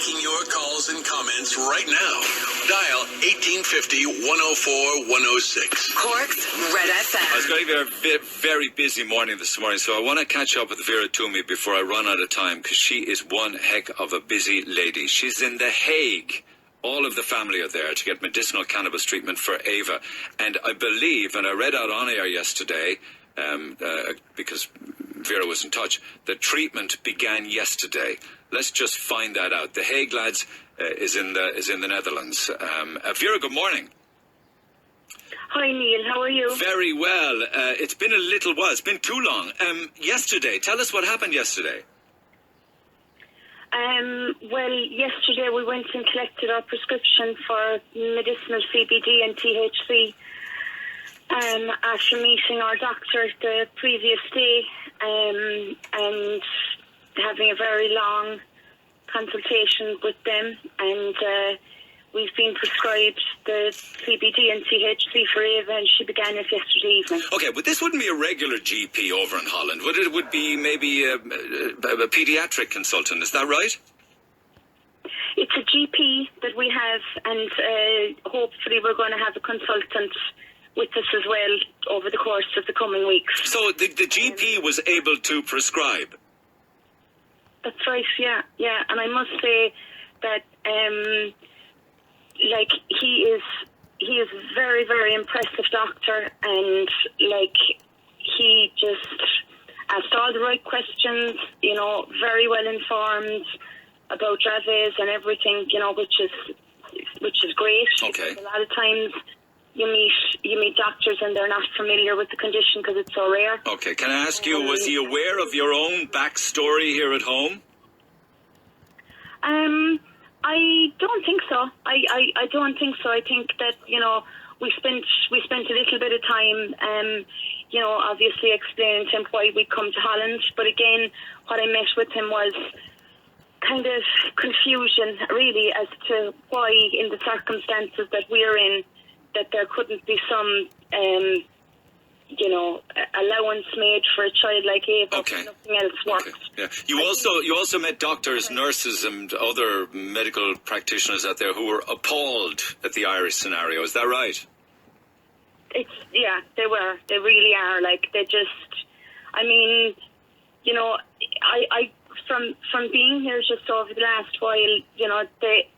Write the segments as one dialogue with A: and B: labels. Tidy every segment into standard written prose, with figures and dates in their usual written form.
A: taking your calls and comments right now. Dial 1850-104-106.
B: Cork's Red FM.
C: I was going to be a very busy morning this morning, so I want to catch up with Vera Twomey before I run out of time, because she is one heck of a busy lady. She's in The Hague. All of the family are there to get medicinal cannabis treatment for Ava. And I believe, and I read out on air yesterday, because Vera was in touch, the treatment began yesterday. Let's just find that out. The Hague, lads, is in the Netherlands. Vera, good morning.
D: Hi Neil, how are you?
C: Very well. It's been a little while. It's been too long. Yesterday, tell us what happened yesterday.
D: Well, yesterday we went and collected our prescription for medicinal CBD and THC after meeting our doctor the previous day and having a very long consultation with them, and we've been prescribed the CBD and THC for Eva, and she began it yesterday evening.
C: Okay, but this wouldn't be a regular GP over in Holland, would it? It would be maybe a paediatric consultant, is that right?
D: It's a GP that we have, and hopefully we're going to have a consultant with us as well over the course of the coming weeks.
C: So the GP was able to prescribe?
D: That's right, yeah. And I must say that he is a very, very impressive doctor, and he just asked all the right questions, very well informed about Draves and everything, which is great.
C: Okay.
D: A lot of times you meet doctors and they're not familiar with the condition because it's so rare.
C: Okay, can I ask you, was he aware of your own backstory here at home?
D: I don't think so. I don't think so. I think that, we spent a little bit of time, obviously explaining to him why we come to Holland. But again, what I met with him was kind of confusion, really, as to why, in the circumstances that we're in, that there couldn't be some, allowance made for a child like Ava.
C: Okay.
D: Nothing else worked.
C: Okay. Yeah. You also met doctors, nurses, and other medical practitioners out there who were appalled at the Irish scenario. Is that right?
D: They were. They really are. They just. I mean, I from being here just over the last while,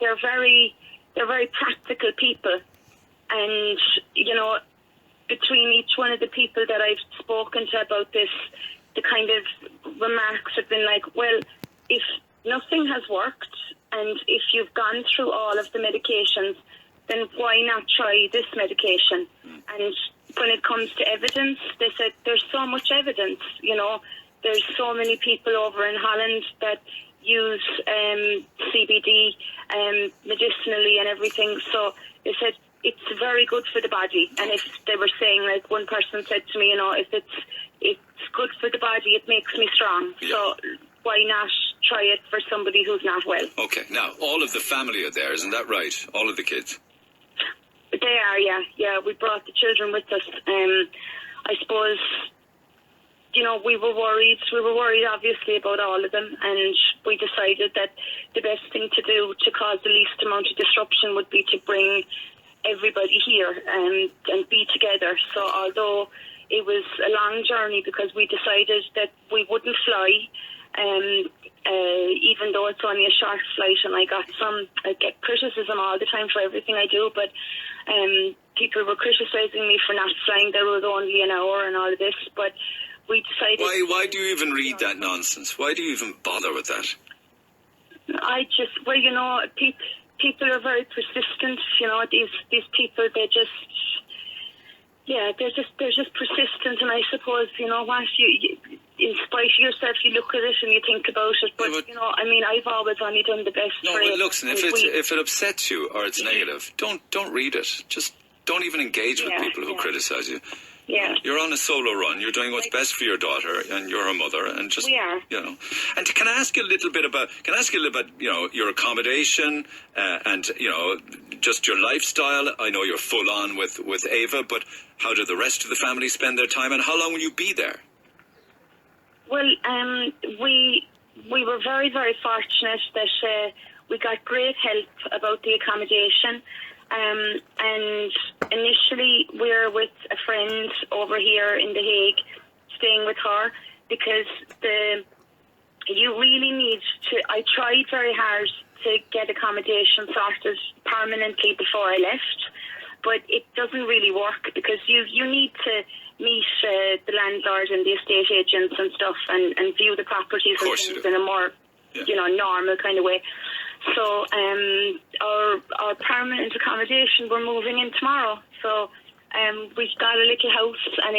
D: they're very practical people, and between each one of the people that I've spoken to about this, the kind of remarks have been like, well, if nothing has worked and if you've gone through all of the medications, then why not try this medication? And when it comes to evidence, they said there's so much evidence, there's so many people over in Holland that use CBD medicinally and everything. So they said it's very good for the body. And if they were saying, one person said to me, if it's good for the body, it makes me strong. Yeah. So why not try it for somebody who's not well?
C: Okay. Now, all of the family are there, isn't that right? All of the kids?
D: They are, yeah. Yeah, we brought the children with us. I suppose, we were worried. We were worried, obviously, about all of them. And we decided that the best thing to do to cause the least amount of disruption would be to bring everybody here and be together. So although it was a long journey, because we decided that we wouldn't fly, even though it's only a short flight, and I get criticism all the time for everything I do, but people were criticising me for not flying. There was only an hour and all of this, but we decided...
C: Why do you even read that nonsense? Why do you even bother with that?
D: People are very persistent. These people, they're just persistent. And I suppose, you in spite of yourself, you look at it and you think about it. But I've always only done the best.
C: No,
D: for
C: but
D: it.
C: look, if it upsets you or it's negative, don't read it. Just don't even engage with people who criticize you.
D: Yeah.
C: You're on a solo run. You're doing what's best for your daughter, and you're her mother, and just,
D: we are.
C: And can I ask you a little bit about, your accommodation, and, just your lifestyle? I know you're full on with Ava, but how do the rest of the family spend their time, and how long will you be there?
D: Well, we were very, very fortunate that we got great help about the accommodation. And initially we're with a friend over here in The Hague, staying with her, because you really need to, I tried very hard to get accommodation sorted permanently before I left, but it doesn't really work, because you need to meet the landlord and the estate agents and stuff, and view the properties and things in a more normal kind of way. So our permanent accommodation, we're moving in tomorrow. So we've got a little house, and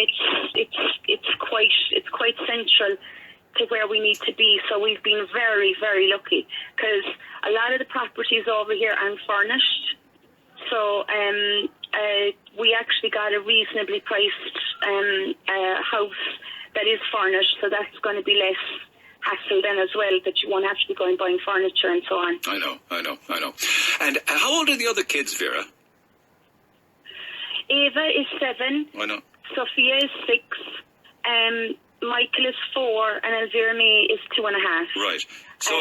D: it's quite central to where we need to be. So we've been very, very lucky, because a lot of the properties over here aren't furnished. So we actually got a reasonably priced house that is furnished, so that's going to be less hassle then as well, that you won't have to be going buying furniture and so on.
C: I know. And how old are the other kids, Vera?
D: Ava is 7.
C: I know.
D: Sophia is 6. Michael is 4, and Elvira May is 2.5.
C: Right. So,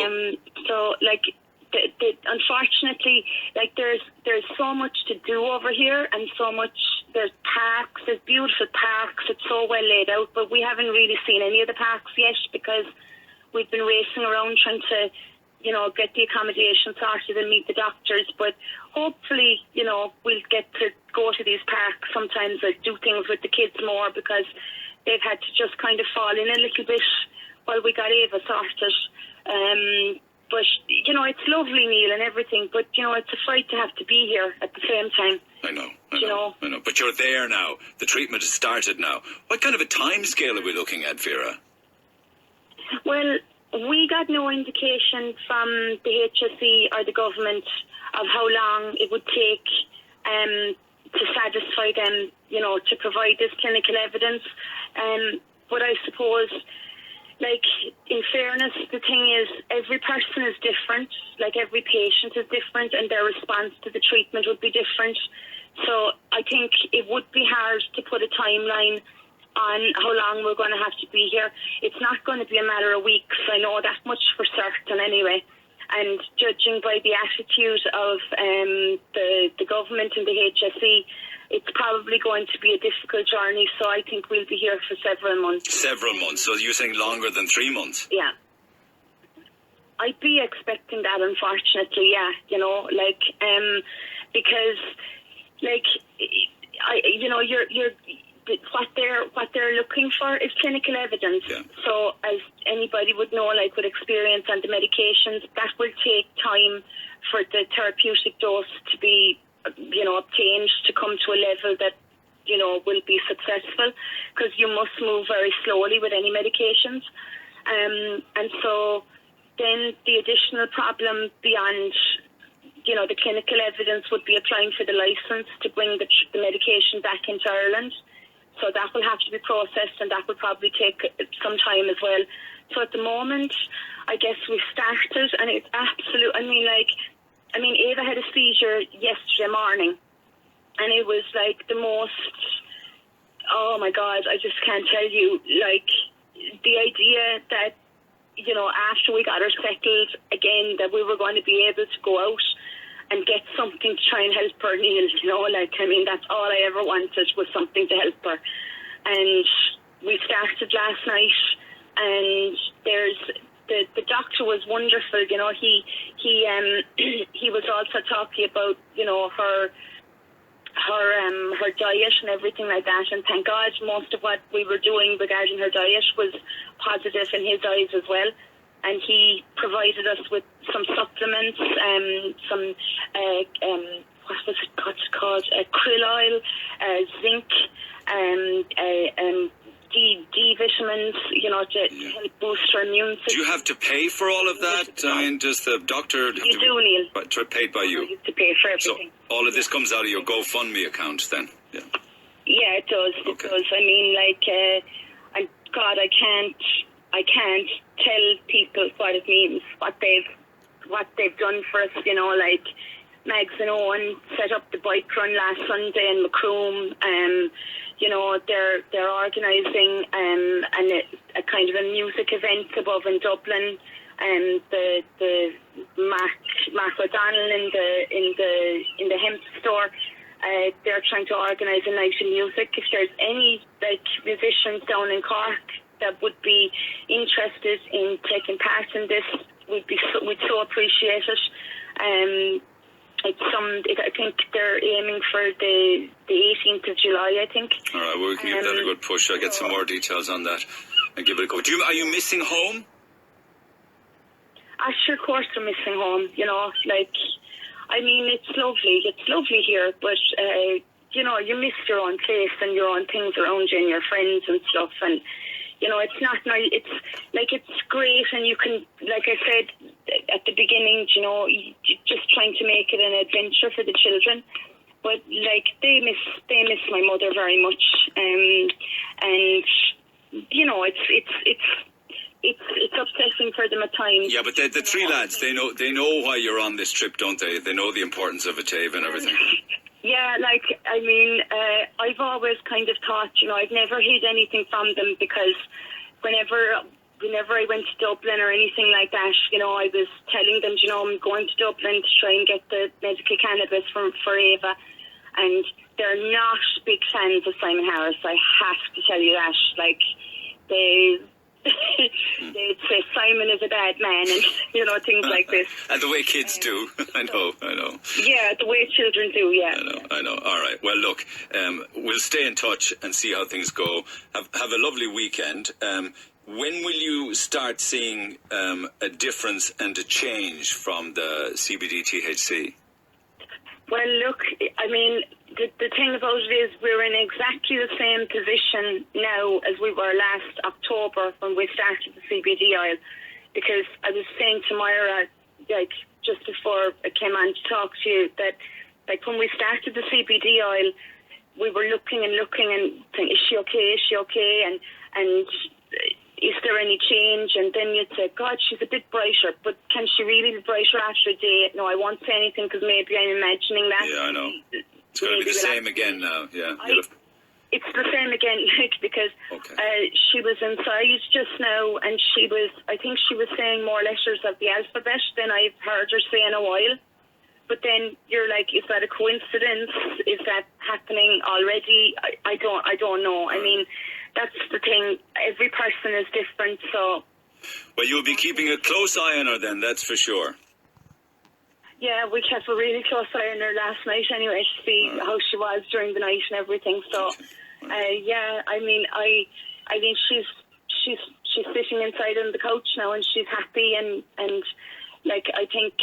D: unfortunately, there's so much to do over here, and so much. There's parks, there's beautiful parks. It's so well laid out, but we haven't really seen any of the parks yet, because we've been racing around trying to, get the accommodation sorted and meet the doctors. But hopefully, we'll get to go to these parks sometimes, and do things with the kids more, because they've had to just kind of fall in a little bit while we got Ava sorted. But, it's lovely, Neil, and everything, but, it's a fright to have to be here at the same time.
C: I know. But you're there now. The treatment has started now. What kind of a time scale are we looking at, Vera?
D: Well, we got no indication from the HSE or the government of how long it would take to satisfy them, to provide this clinical evidence. But I suppose, in fairness, the thing is, every person is different, every patient is different, and their response to the treatment would be different. So I think it would be hard to put a timeline on how long we're going to have to be here. It's not going to be a matter of weeks, I know that much for certain anyway. And judging by the attitude of the government and the HSE, it's probably going to be a difficult journey, so I think we'll be here for several months.
C: Several months? So you're saying longer than 3 months?
D: Yeah. I'd be expecting that, unfortunately, yeah, because, what they're looking for is clinical evidence.
C: Yeah.
D: So as anybody would know, with experience on the medications, that will take time for the therapeutic dose to be obtained, to come to a level that, will be successful, because you must move very slowly with any medications. And so then the additional problem beyond, the clinical evidence would be applying for the licence to bring the medication back into Ireland. So that will have to be processed, and that will probably take some time as well. So at the moment, I guess we've started, and it's absolute. Ava had a seizure yesterday morning, and it was the most, oh my God, I just can't tell you, the idea that, after we got her settled again, that we were going to be able to go out and get something to try and help her, Neil, that's all I ever wanted, was something to help her. And we started last night, and the doctor was wonderful, he was also talking about, her diet and everything like that, and thank God most of what we were doing regarding her diet was positive in his eyes as well. And he provided us with some supplements, some what's it called, krill oil, zinc, D vitamins, to help boost her immune system.
C: Do you have to pay for all of that? Does the doctor have
D: you do, Neil.
C: Paid by you?
D: You have to pay for everything.
C: So all of this comes out of your GoFundMe account then? Yeah.
D: Yeah, it does.
C: Okay.
D: It does. And God, I can't tell people what it means, what they've done for us. Mags and Owen set up the bike run last Sunday in Macroom. They're organising a kind of a music event above in Dublin, and the Mark O'Donnell in the hemp store. They're trying to organise a night of music. If there's any musicians down in Cork that would be interested in taking part in this, we'd so appreciate it. I think they're aiming for the 18th of July, I think.
C: All right, well, we can give that a good push. I'll get some more details on that and give it a go. Are you missing home?
D: Sure, of course I'm missing home, I mean, it's lovely here, but, you miss your own place and your own things around you and your friends and stuff, and, it's not nice, it's great, and you can, like I said at the beginning, just trying to make it an adventure for the children, but, they miss my mother very much, and, it's upsetting for them at times.
C: Yeah, but the three lads, they know why you're on this trip, don't they? They know the importance of it, Eve, and everything.
D: Yeah, I've always kind of thought, I've never hid anything from them, because whenever I went to Dublin or anything like that, I was telling them, I'm going to Dublin to try and get the medical cannabis for Eva, and they're not big fans of Simon Harris. I have to tell you that. They'd say Simon is a bad man, and things like this.
C: And the way kids do. I know.
D: Yeah, the way children do, yeah.
C: I know. All right. Well, look, we'll stay in touch and see how things go. Have a lovely weekend. When will you start seeing a difference and a change from the CBD THC?
D: Well, look, I mean, the thing about it is we're in exactly the same position now as we were last October when we started the CBD oil, because I was saying to Myra, just before I came on to talk to you, that when we started the CBD oil, we were looking and saying, is she okay, and is there any change? And then you'd say, God, she's a bit brighter, but can she really be brighter after a day? No, I won't say anything because maybe I'm imagining that.
C: Yeah, I know. It's going to be the same again now, yeah.
D: It's the same again, because she was inside just now, and I think she was saying more letters of the alphabet than I've heard her say in a while. But then you're like, is that a coincidence? Is that happening already? I don't know. I mean, that's the thing. Every person is different, so...
C: Well, you'll be keeping a close eye on her then, that's for sure.
D: Yeah, we kept a really close eye on her last night anyway to see how she was during the night and everything. So, yeah, I mean, she's sitting inside on the couch now and she's happy and I think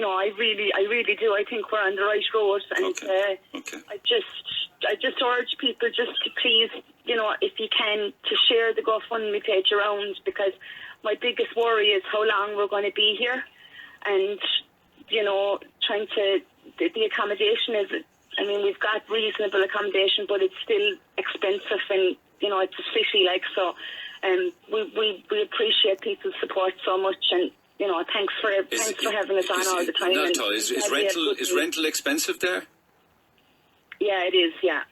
D: I really do. I think we're on the right road, and I just urge people just to please, if you can, to share the GoFundMe page around, because my biggest worry is how long we're going to be here, and trying to the accommodation is. I mean, we've got reasonable accommodation, but it's still expensive, and it's a city, so. We appreciate people's support so much, and thanks for having us on all the time.
C: Not at all. Is rental expensive there?
D: Yeah, it is. Yeah.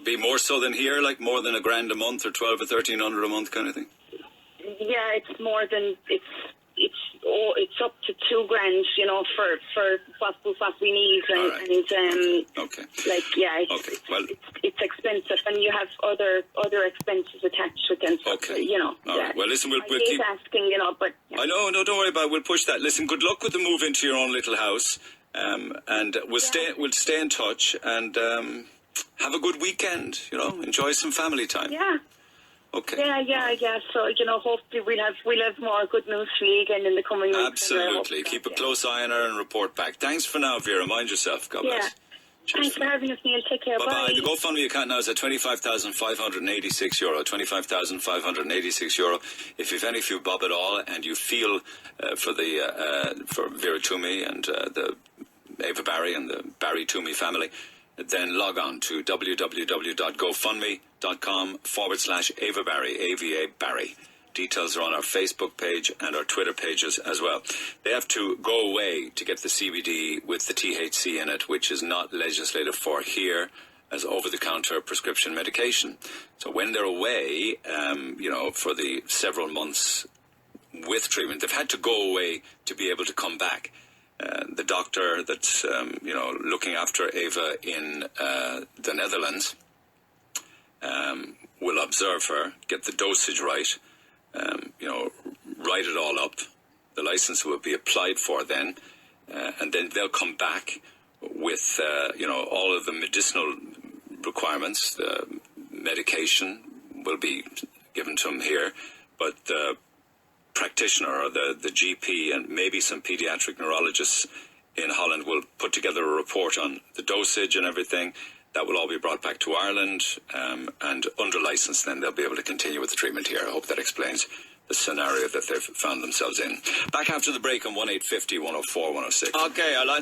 C: Be more so than here, like more than $1,000 a month or 12 or 1,300 a month kind of thing.
D: Yeah, it's more than it's up to $2,000, for what we need, it's expensive, and you have other expenses attached to them. So,
C: All right. Well, listen, we'll
D: keep asking, but
C: I know. No, don't worry about it. We'll push that. Listen, good luck with the move into your own little house, and we'll stay in touch, and have a good weekend. Enjoy some family time.
D: Yeah.
C: Okay.
D: Yeah. So, hopefully we'll have more good news for you again in the coming weeks.
C: Absolutely. Keep a close eye on her and report back. Thanks for now, Vera. Mind yourself. God bless.
D: Thanks for having us, Neil. Take care.
C: Bye-bye. The GoFundMe account now is at €25,586. €25,586. If you've any few bob at all and you feel for Vera Twomey and the Eva Barry and the Barry Twomey family, then log on to www.gofundme.com/Ava Barry, AVA Barry. Details are on our Facebook page and our Twitter pages as well. They have to go away to get the CBD with the THC in it, which is not legislated for here as over-the-counter prescription medication. So when they're away, for the several months with treatment. They've had to go away to be able to come back. The doctor that's looking after Ava in the Netherlands will observe her, get the dosage right, write it all up. The license will be applied for then, and then they'll come back with all of the medicinal requirements. The medication will be given to them here, but the practitioner or the GP and maybe some pediatric neurologists in Holland will put together a report on the dosage and everything. That will all be brought back to Ireland, and under license then they'll be able to continue with the treatment here. I hope that explains the scenario that they've found themselves in. Back after the break on 1850 104 106. Okay, our lines